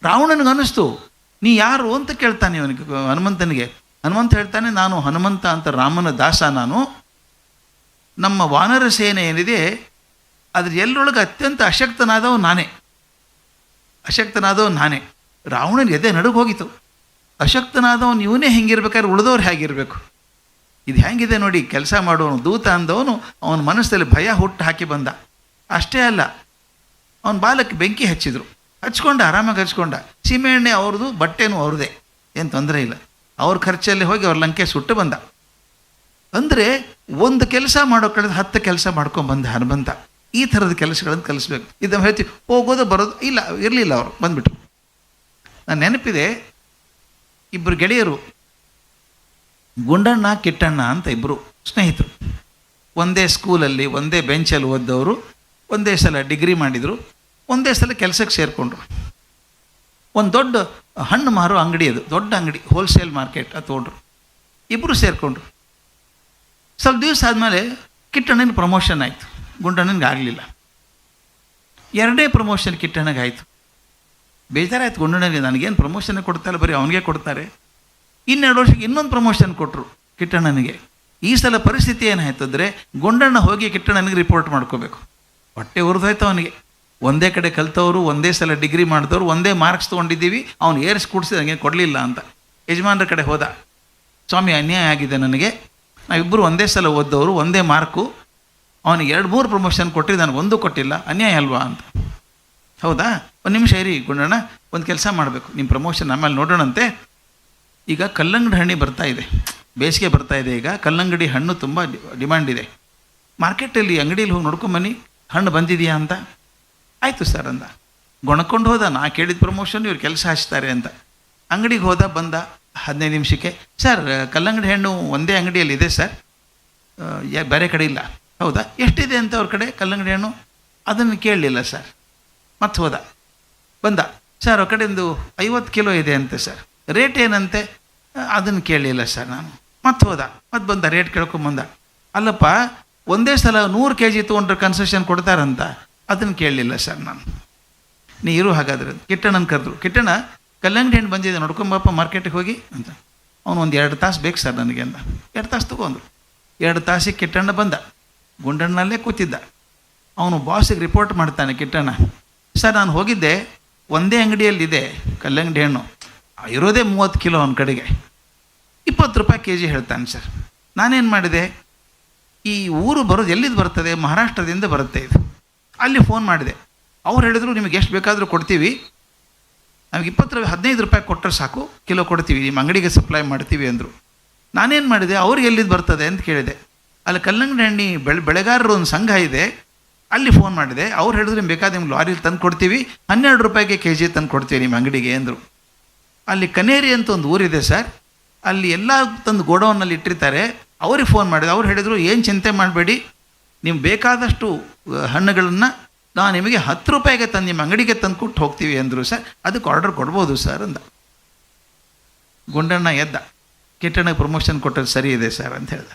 ರಾವಣನಿಗನ್ನಿಸ್ತು, ನೀ ಯಾರು ಅಂತ ಕೇಳ್ತಾನೆ ಇವನಿಗೆ, ಹನುಮಂತನಿಗೆ. ಹನುಮಂತ ಹೇಳ್ತಾನೆ, ನಾನು ಹನುಮಂತ ಅಂತ ರಾಮನ ದಾಸ. ನಾನು ನಮ್ಮ ವಾನರ ಸೇನೆ ಏನಿದೆ ಅದ್ರ ಎಲ್ಲರೊಳಗೆ ಅತ್ಯಂತ ಅಶಕ್ತನಾದವ ನಾನೇ. ರಾವಣನ ಎದೆ ನಡುಗೆ ಹೋಗಿತು. ಅಶಕ್ತನಾದವನು ಇವನೇ ಹೆಂಗಿರ್ಬೇಕಾದ್ರೆ ಉಳಿದವ್ರು ಹೇಗಿರಬೇಕು? ಇದು ಹೆಂಗಿದೆ ನೋಡಿ. ಕೆಲಸ ಮಾಡೋನು ದೂತ ಅಂದವನು ಅವನ ಮನಸ್ಸಲ್ಲಿ ಭಯ ಹುಟ್ಟು ಹಾಕಿ ಬಂದ. ಅಷ್ಟೇ ಅಲ್ಲ, ಅವನ ಬಾಲಕ್ಕೆ ಬೆಂಕಿ ಹಚ್ಚಿದ್ರು. ಹಚ್ಕೊಂಡ, ಆರಾಮಾಗಿ ಹಚ್ಕೊಂಡ. ಸೀಮೆಎಣ್ಣೆ ಅವ್ರದ್ದು, ಬಟ್ಟೆನೂ ಅವ್ರದ್ದೇ, ಏನು ತೊಂದರೆ ಇಲ್ಲ. ಅವ್ರ ಖರ್ಚಲ್ಲಿ ಹೋಗಿ ಅವ್ರ ಲಂಕೆ ಸುಟ್ಟು ಬಂದ. ಅಂದರೆ ಒಂದು ಕೆಲಸ ಮಾಡೋ ಕಡೆ 10 ಕೆಲಸ ಮಾಡ್ಕೊಂಡ್ಬಂದ ಹನುಮಂತ. ಈ ಥರದ ಕೆಲಸಗಳನ್ನು ಕಲಿಸ್ಬೇಕು. ಇದನ್ನು ಹೇಳ್ತೀವಿ, ಹೋಗೋದು ಬರೋದು ಇಲ್ಲ, ಇರಲಿಲ್ಲ, ಅವರು ಬಂದುಬಿಟ್ರು. ನಾನು ನೆನಪಿದೆ, ಇಬ್ಬರು ಗೆಳೆಯರು, ಗುಂಡಣ್ಣ ಕಿಟ್ಟಣ್ಣ ಅಂತ ಇಬ್ಬರು ಸ್ನೇಹಿತರು. ಒಂದೇ ಸ್ಕೂಲಲ್ಲಿ ಒಂದೇ ಬೆಂಚಲ್ಲಿ ಓದ್ದವರು, ಒಂದೇ ಸಲ ಡಿಗ್ರಿ ಮಾಡಿದರು, ಒಂದೇ ಸಲ ಕೆಲಸಕ್ಕೆ ಸೇರಿಕೊಂಡ್ರು. ಒಂದು ದೊಡ್ಡ ಹಣ್ಣು ಮಾರೋ ಅಂಗಡಿ, ಅದು ದೊಡ್ಡ ಅಂಗಡಿ, ಹೋಲ್ಸೇಲ್ ಮಾರ್ಕೆಟ್, ಅದು ತೊಗೊಂಡ್ರು. ಇಬ್ಬರು ಸೇರಿಕೊಂಡ್ರು. ಸ್ವಲ್ಪ ದಿವಸ ಆದಮೇಲೆ ಕಿಟ್ಟಣ್ಣನ ಪ್ರಮೋಷನ್ ಆಯಿತು, ಗುಂಡಣ್ಣನಿಗೆ ಆಗಲಿಲ್ಲ. 2ನೇ ಪ್ರಮೋಷನ್ ಕಿಟ್ಟಣ್ಣಗೆ ಆಯಿತು. ಬೇಜಾರಾಯ್ತು ಗುಂಡಣ್ಣನಿಗೆ, ನನಗೇನು ಪ್ರಮೋಷನ್ ಕೊಡ್ತಾರೆ, ಬರೀ ಅವನಿಗೆ ಕೊಡ್ತಾರೆ. 2 ವರ್ಷಕ್ಕೆ ಇನ್ನೊಂದು ಪ್ರಮೋಷನ್ ಕೊಟ್ಟರು ಕಿಟ್ಟಣ್ಣನಿಗೆ. ಈ ಸಲ ಪರಿಸ್ಥಿತಿ ಏನಾಯ್ತು ಅಂದರೆ, ಗುಂಡಣ್ಣ ಹೋಗಿ ಕಿಟ್ಟಣ್ಣನಿಗೆ ರಿಪೋರ್ಟ್ ಮಾಡ್ಕೋಬೇಕು. ಹೊಟ್ಟೆ ಉರಿದೋಯ್ತು ಅವನಿಗೆ. ಒಂದೇ ಕಡೆ ಕಲ್ತವರು, ಒಂದೇ ಸಲ ಡಿಗ್ರಿ ಮಾಡಿದವರು, ಒಂದೇ ಮಾರ್ಕ್ಸ್ ತೊಗೊಂಡಿದ್ದೀವಿ, ಅವ್ನು ಏರ್ಸ್ ಕೂಡಿಸಿ ನನಗೆ ಕೊಡಲಿಲ್ಲ ಅಂತ ಯಜಮಾನ್ರ ಕಡೆ ಹೋದ. ಸ್ವಾಮಿ, ಅನ್ಯಾಯ ಆಗಿದೆ ನನಗೆ, ನಾವಿಬ್ಬರು ಒಂದೇ ಸಲ ಓದ್ದವರು, ಒಂದೇ ಮಾರ್ಕು, ಅವನಿಗೆ 2-3 ಪ್ರಮೋಷನ್ ಕೊಟ್ಟರೆ ನನಗೊಂದು ಕೊಟ್ಟಿಲ್ಲ, ಅನ್ಯಾಯ ಅಲ್ವಾ ಅಂತ. ಹೌದಾ, ಒಂದು ನಿಮಿಷ ಇರಿ ಗುಂಡಣ್ಣ, ಒಂದು ಕೆಲಸ ಮಾಡಬೇಕು, ನಿಮ್ಮ ಪ್ರಮೋಷನ್ ಆಮೇಲೆ ನೋಡೋಣಂತೆ. ಈಗ ಕಲ್ಲಂಗಡಿ ಹಣ್ಣಿ ಬರ್ತಾ ಇದೆ, ಬೇಸಿಗೆ ಬರ್ತಾ ಇದೆ. ಈಗ ಕಲ್ಲಂಗಡಿ ಹಣ್ಣು ತುಂಬ ಡಿಮ್ಯಾಂಡ್ ಇದೆ ಮಾರ್ಕೆಟಲ್ಲಿ. ಅಂಗಡಿಯಲ್ಲಿ ಹೋಗಿ ನೋಡ್ಕೊಂಬನ್ನಿ, ಹಣ್ಣು ಬಂದಿದೆಯಾ ಅಂತ. ಆಯಿತು ಸರ್ ಅಂದ. ಗೊಣಕೊಂಡು ಹೋದ, ನಾ ಕೇಳಿದ ಪ್ರಮೋಷನ್ ಇವ್ರು ಕೆಲಸ ಹಚ್ತಾರೆ ಅಂತ. ಅಂಗಡಿಗೆ ಹೋದ, ಬಂದ 15 ನಿಮಿಷಕ್ಕೆ, ಸರ್ ಕಲ್ಲಂಗಡಿ ಹಣ್ಣು ಒಂದೇ ಅಂಗಡಿಯಲ್ಲಿ ಇದೆ ಸರ್, ಬೇರೆ ಕಡೆ ಇಲ್ಲ. ಹೌದಾ, ಎಷ್ಟಿದೆ ಅಂತ ಅವ್ರ ಕಡೆ ಕಲ್ಲಂಗಡಿ ಹಣ್ಣು? ಅದನ್ನು ಕೇಳಲಿಲ್ಲ ಸರ್. ಮತ್ತೆ ಹೋದ, ಬಂದ, ಸರ್ ಅವ್ರ ಕಡೆಯಿಂದ 50 ಕಿಲೋ ಇದೆ ಅಂತೆ ಸರ್, ರೇಟ್ ಏನಂತೆ? ಅದನ್ನು ಕೇಳಲಿಲ್ಲ ಸರ್ ನಾನು. ಮತ್ತೆ ಹೋದ, ಮತ್ತೆ ಬಂದ, ರೇಟ್ ಕೇಳ್ಕೊಂಬಂದ. ಅಲ್ಲಪ್ಪ, ಒಂದೇ ಸಲ 100 kg ತೊಗೊಂಡ್ರೆ ಕನ್ಸೆಷನ್ ಕೊಡ್ತಾರಂತ, ಅದನ್ನು ಕೇಳಲಿಲ್ಲ ಸರ್ ನಾನು. ನೀ ಇರು ಹಾಗಾದ್ರೆ. ಕಿಟ್ಟಣ್ಣನ ಕರೆದ್ರು. ಕಿಟ್ಟಣ್ಣ, ಕಲ್ಲಂಗಡಿ ಹಣ್ಣು ಬಂದಿದೆ, ನೋಡ್ಕೊಂಬಪ್ಪ ಮಾರ್ಕೆಟಿಗೆ ಹೋಗಿ ಅಂತ. ಅವನು ಒಂದು 2 ತಾಸು ಬೇಕು ಸರ್ ನನಗೆ ಅಂದ. 2 ತಾಸು ತೊಗೊಂಡ್ರು. 2 ತಾಸಿಗೆ ಕಿಟ್ಟಣ್ಣ ಬಂದ. ಗುಂಡಣ್ಣನಲ್ಲೇ ಕೂತಿದ್ದ. ಅವನು ಬಾಸಿಗೆ ರಿಪೋರ್ಟ್ ಮಾಡ್ತಾನೆ ಕಿಟ್ಟಣ್ಣ, ಸರ್ ನಾನು ಹೋಗಿದ್ದೆ, ಒಂದೇ ಅಂಗಡಿಯಲ್ಲಿದೆ ಕಲ್ಲಂಗಡಿ ಹಣ್ಣು, ಇರೋದೇ 30 ಕಿಲೋ ಅವನ ಕಡೆಗೆ, 20 ರೂಪಾಯಿ ಕೆ ಜಿ ಹೇಳ್ತಾನೆ ಸರ್. ನಾನೇನು ಮಾಡಿದೆ, ಈ ಊರು ಬರೋದು ಎಲ್ಲಿದ್ದು ಬರ್ತದೆ, ಮಹಾರಾಷ್ಟ್ರದಿಂದ ಬರುತ್ತೆ ಇದು. ಅಲ್ಲಿ ಫೋನ್ ಮಾಡಿದೆ. ಅವ್ರು ಹೇಳಿದ್ರು ನಿಮಗೆ ಎಷ್ಟು ಬೇಕಾದರೂ ಕೊಡ್ತೀವಿ, ನಮಗೆ 15 ರೂಪಾಯಿ ಕೊಟ್ಟರೆ ಸಾಕು, ಕಿಲೋ ಕೊಡ್ತೀವಿ, ನಿಮ್ಮ ಅಂಗಡಿಗೆ ಸಪ್ಲೈ ಮಾಡ್ತೀವಿ ಅಂದರು. ನಾನೇನು ಮಾಡಿದೆ, ಅವ್ರಿಗೆ ಎಲ್ಲಿದ್ದು ಬರ್ತದೆ ಅಂತ ಕೇಳಿದೆ. ಅಲ್ಲಿ ಕಲ್ಲಂಗಡಿ ಹಣ್ಣಿ ಬೆಳೆಗಾರರು ಒಂದು ಸಂಘ ಇದೆ, ಅಲ್ಲಿ ಫೋನ್ ಮಾಡಿದೆ. ಅವ್ರು ಹೇಳಿದ್ರು ನಿಮ್ಗೆ ಬೇಕಾದ ನಿಮ್ಗೆ ಲಾರಿಲಿ ತಂದು ಕೊಡ್ತೀವಿ, 12 ರೂಪಾಯಿಗೆ ಕೆ ಜಿ ತಂದು ಕೊಡ್ತೀವಿ ನಿಮ್ಮ ಅಂಗಡಿಗೆ ಅಂದರು. ಅಲ್ಲಿ ಕನೇರಿ ಅಂತ ಒಂದು ಊರಿದೆ ಸರ್, ಅಲ್ಲಿ ಎಲ್ಲ ತಂದು ಗೋಡೌನಲ್ಲಿ ಇಟ್ಟಿರ್ತಾರೆ. ಅವ್ರಿಗೆ ಫೋನ್ ಮಾಡಿದೆ. ಅವ್ರು ಹೇಳಿದರು ಏನು ಚಿಂತೆ ಮಾಡಬೇಡಿ, ನೀವು ಬೇಕಾದಷ್ಟು ಹಣ್ಣುಗಳನ್ನು ನಾವು ನಿಮಗೆ 10 ರೂಪಾಯಿಗೆ ತಂದು ನಿಮ್ಮ ಅಂಗಡಿಗೆ ತಂದು ಕೊಟ್ಟು ಹೋಗ್ತೀವಿ ಅಂದರು ಸರ್. ಅದಕ್ಕೆ ಆರ್ಡರ್ ಕೊಡ್ಬೋದು ಸರ್ ಅಂದ. ಗುಂಡಣ್ಣ ಎದ್ದ, ಕಿಟ್ಟಣ್ಣಗೆ ಪ್ರಮೋಷನ್ ಕೊಟ್ಟದ್ದು ಸರಿ ಇದೆ ಸರ್ ಅಂತ ಹೇಳ್ದ.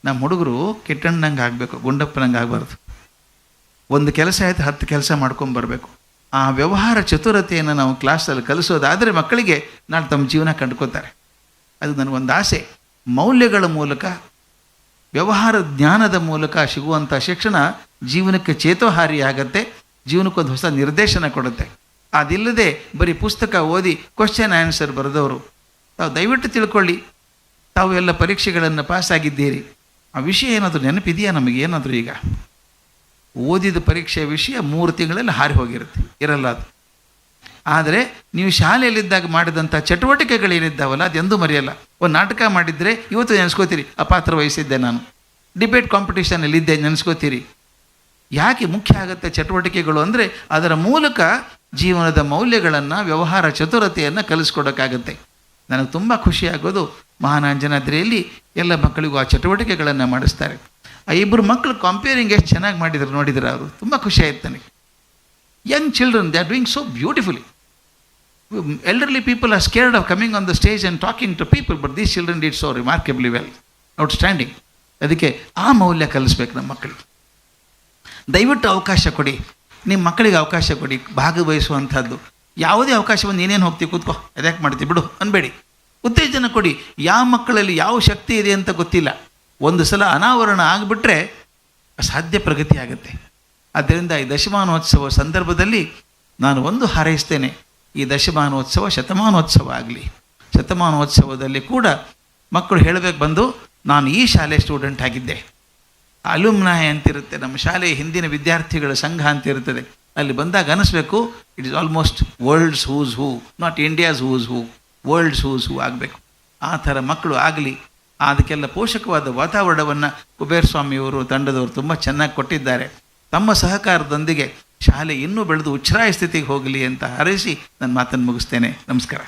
ನಮ್ಮ ಹುಡುಗರು ಕಿಟ್ಟಣ್ಣಂಗೆ ಆಗಬೇಕು, ಗುಂಡಪ್ಪನಂಗೆ ಆಗಬಾರ್ದು. ಒಂದು ಕೆಲಸ ಆಯ್ತು 10 ಕೆಲಸ ಮಾಡ್ಕೊಂಬರ್ಬೇಕು. ಆ ವ್ಯವಹಾರ ಚತುರತೆಯನ್ನು ನಾವು ಕ್ಲಾಸಲ್ಲಿ ಕಲಿಸೋದಾದರೆ ಮಕ್ಕಳಿಗೆ ನಾಳೆ ತಮ್ಮ ಜೀವನ ಕಂಡುಕೋತಾರೆ. ಅದು ನನಗೊಂದು ಆಸೆ. ಮೌಲ್ಯಗಳ ಮೂಲಕ, ವ್ಯವಹಾರ ಜ್ಞಾನದ ಮೂಲಕ ಸಿಗುವಂಥ ಶಿಕ್ಷಣ ಜೀವನಕ್ಕೆ ಚೇತೋಹಾರಿ ಆಗತ್ತೆ, ಜೀವನಕ್ಕೊಂದು ಹೊಸ ನಿರ್ದೇಶನ ಕೊಡುತ್ತೆ. ಅದಿಲ್ಲದೆ ಬರೀ ಪುಸ್ತಕ ಓದಿ ಕ್ವಶನ್ ಆನ್ಸರ್ ಬರೆದವರು ತಾವು ದಯವಿಟ್ಟು ತಿಳ್ಕೊಳ್ಳಿ, ತಾವು ಎಲ್ಲ ಪರೀಕ್ಷೆಗಳನ್ನು ಪಾಸಾಗಿದ್ದೀರಿ. ಆ ವಿಷಯ ಏನಾದರೂ ನೆನಪಿದೆಯಾ ನಮಗೆ? ಏನಾದರೂ ಈಗ ಓದಿದ ಪರೀಕ್ಷೆ ವಿಷಯ 3 ತಿಂಗಳಲ್ಲಿ ಹಾರಿ ಹೋಗಿರುತ್ತೆ, ಇರಲ್ಲ ಅದು. ಆದರೆ ನೀವು ಶಾಲೆಯಲ್ಲಿದ್ದಾಗ ಮಾಡಿದಂಥ ಚಟುವಟಿಕೆಗಳೇನಿದ್ದಾವಲ್ಲ ಅದೆಂದೂ ಮರೆಯಲ್ಲ. ಒಂದು ನಾಟಕ ಮಾಡಿದರೆ ಇವತ್ತು ನೆನೆಸ್ಕೋತೀರಿ, ಆ ಪಾತ್ರ ವಹಿಸಿದ್ದೆ ನಾನು. ಡಿಬೇಟ್ ಕಾಂಪಿಟೇಷನಲ್ಲಿದ್ದೆ ನೆನೆಸ್ಕೋತೀರಿ. ಯಾಕೆ ಮುಖ್ಯ ಆಗುತ್ತೆ ಚಟುವಟಿಕೆಗಳು ಅಂದರೆ ಅದರ ಮೂಲಕ ಜೀವನದ ಮೌಲ್ಯಗಳನ್ನು, ವ್ಯವಹಾರ ಚತುರತೆಯನ್ನು ಕಲಿಸ್ಕೊಡೋಕ್ಕಾಗತ್ತೆ. ನನಗೆ ತುಂಬ ಖುಷಿಯಾಗೋದು ಮಹಾನಾಂಜನಾದ್ರಿಯಲ್ಲಿ ಎಲ್ಲ ಮಕ್ಕಳಿಗೂ ಆ ಚಟುವಟಿಕೆಗಳನ್ನು ಮಾಡಿಸ್ತಾರೆ. ಆ 2 ಮಕ್ಕಳು ಕಂಪೇರಿಂಗ್ ಎಷ್ಟು ಚೆನ್ನಾಗಿ ಮಾಡಿದ್ರು ನೋಡಿದ್ರೆ ಅವರು ತುಂಬ ಖುಷಿ ಆಯ್ತು ನನಗೆ. Young children, they are doing so beautifully. Elderly people are scared of coming on the stage and talking to people, but these children did so remarkably well, outstanding. ಅದಕ್ಕೆ ಆ ಮೌಲ್ಯ ಕಲಿಸ್ಬೇಕು ನಮ್ಮ ಮಕ್ಕಳಿಗೆ. ದಯವಿಟ್ಟು ಅವಕಾಶ ಕೊಡಿ, ನಿಮ್ಮ ಮಕ್ಕಳಿಗೆ ಅವಕಾಶ ಕೊಡಿ ಭಾಗವಹಿಸುವಂಥದ್ದು. ಯಾವುದೇ ಅವಕಾಶ ಬಂದು ನೀನೇನು ಹೋಗ್ತೀವಿ ಕೂತ್ಕೋ, ಅದ್ಯಾಕೆ ಮಾಡ್ತೀವಿ ಬಿಡು ಅನ್ಬೇಡಿ. ಉತ್ತೇಜನ ಕೊಡಿ. ಯಾವ ಮಕ್ಕಳಲ್ಲಿ ಯಾವ ಶಕ್ತಿ ಇದೆ ಅಂತ ಗೊತ್ತಿಲ್ಲ, ಒಂದು ಸಲ ಅನಾವರಣ ಆಗಿಬಿಟ್ರೆ ಅಸಾಧ್ಯ ಪ್ರಗತಿ ಆಗುತ್ತೆ. ಆದ್ದರಿಂದ ಈ ದಶಮಾನೋತ್ಸವ ಸಂದರ್ಭದಲ್ಲಿ ನಾನು ಒಂದು ಹಾರೈಸ್ತೇನೆ, ಈ ದಶಮಾನೋತ್ಸವ ಶತಮಾನೋತ್ಸವ ಆಗಲಿ. ಶತಮಾನೋತ್ಸವದಲ್ಲಿ ಕೂಡ ಮಕ್ಕಳು ಹೇಳಬೇಕು ಬಂದು, ನಾನು ಈ ಶಾಲೆ ಸ್ಟೂಡೆಂಟ್ ಆಗಿದ್ದೆ. ಅಲುಮ್ನಾಯ್ ಅಂತಿರುತ್ತೆ, ನಮ್ಮ ಶಾಲೆಯ ಹಿಂದಿನ ವಿದ್ಯಾರ್ಥಿಗಳ ಸಂಘ ಅಂತ ಇರ್ತದೆ. ಅಲ್ಲಿ ಬಂದಾಗ ಅನ್ನಿಸ್ಬೇಕು it is almost world's who's who, not India's who's who, world's who's who ಆಗಬೇಕು. ಆ ಥರ ಮಕ್ಕಳು ಆಗಲಿ. ಅದಕ್ಕೆಲ್ಲ ಪೋಷಕವಾದ ವಾತಾವರಣವನ್ನು ಕುಬೇರಸ್ವಾಮಿಯವರು ತಂಡದವರು ತುಂಬ ಚೆನ್ನಾಗಿ ಕೊಟ್ಟಿದ್ದಾರೆ. ತಮ್ಮ ಸಹಕಾರದೊಂದಿಗೆ ಶಾಲೆ ಇನ್ನೂ ಬೆಳೆದು ಉಚ್ಛ್ರಾಯ ಸ್ಥಿತಿಗೆ ಹೋಗಲಿ ಅಂತ ಹಾರೈಸಿ ನನ್ನ ಮಾತನ್ನು ಮುಗಿಸ್ತೇನೆ. ನಮಸ್ಕಾರ.